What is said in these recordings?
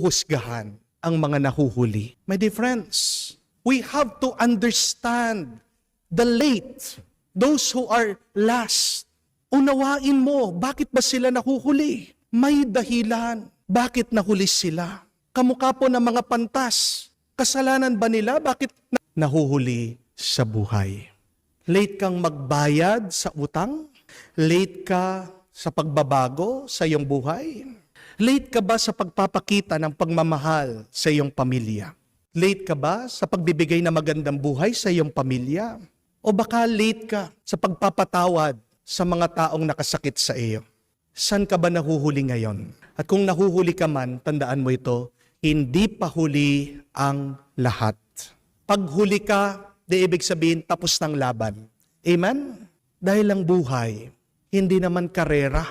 husgahan ang mga nahuhuli. My dear friends, we have to understand the late, those who are last. Unawain mo, bakit ba sila nahuhuli? May dahilan. Bakit nahuli sila? Kamukha po ng mga pantas. Kasalanan ba nila? Bakit nahuhuli sa buhay? Late kang magbayad sa utang? Late ka sa pagbabago sa iyong buhay? Late ka ba sa pagpapakita ng pagmamahal sa iyong pamilya? Late ka ba sa pagbibigay ng magandang buhay sa iyong pamilya? O baka late ka sa pagpapatawad sa mga taong nakasakit sa iyo? Saan ka ba nahuhuli ngayon? At kung nahuhuli ka man, tandaan mo ito, hindi pa huli ang lahat. Pag huli ka, di ibig sabihin tapos ng laban. Amen? Dahil ang buhay, hindi naman karera.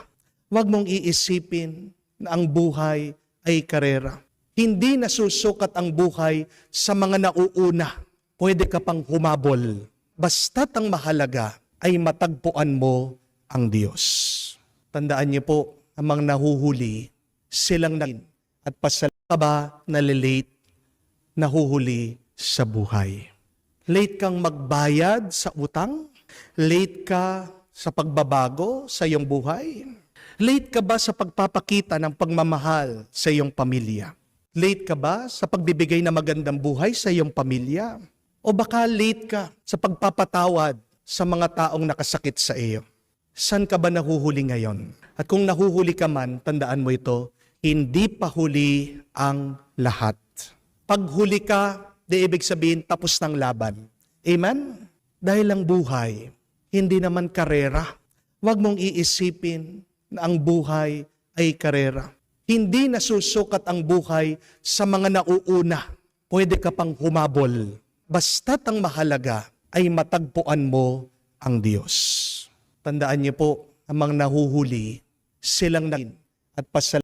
Huwag mong iisipin na ang buhay ay karera. Hindi nasusukat ang buhay sa mga nauuna. Pwede ka pang humabol. Basta't ang mahalaga ay matagpuan mo ang Diyos. Tandaan niyo po, ang mga nahuhuli, silang nakin at pasal ka ba nalilate, nahuhuli sa buhay. Late kang magbayad sa utang? Late ka sa pagbabago sa iyong buhay? Late ka ba sa pagpapakita ng pagmamahal sa iyong pamilya? Late ka ba sa pagbibigay ng magandang buhay sa iyong pamilya? O baka late ka sa pagpapatawad sa mga taong nakasakit sa iyo? Saan ka ba nahuhuli ngayon? At kung nahuhuli ka man, tandaan mo ito, hindi pa huli ang lahat. Pag huli ka, di ibig sabihin tapos ng laban. Amen? Dahil ang buhay, hindi naman karera. Huwag mong iisipin na ang buhay ay karera. Hindi nasusukat ang buhay sa mga nauuna. Pwede ka pang humabol. Basta't ang mahalaga ay matagpuan mo ang Diyos. Tandaan niyo po, ang mga nahuhuli, silang nakin at pasal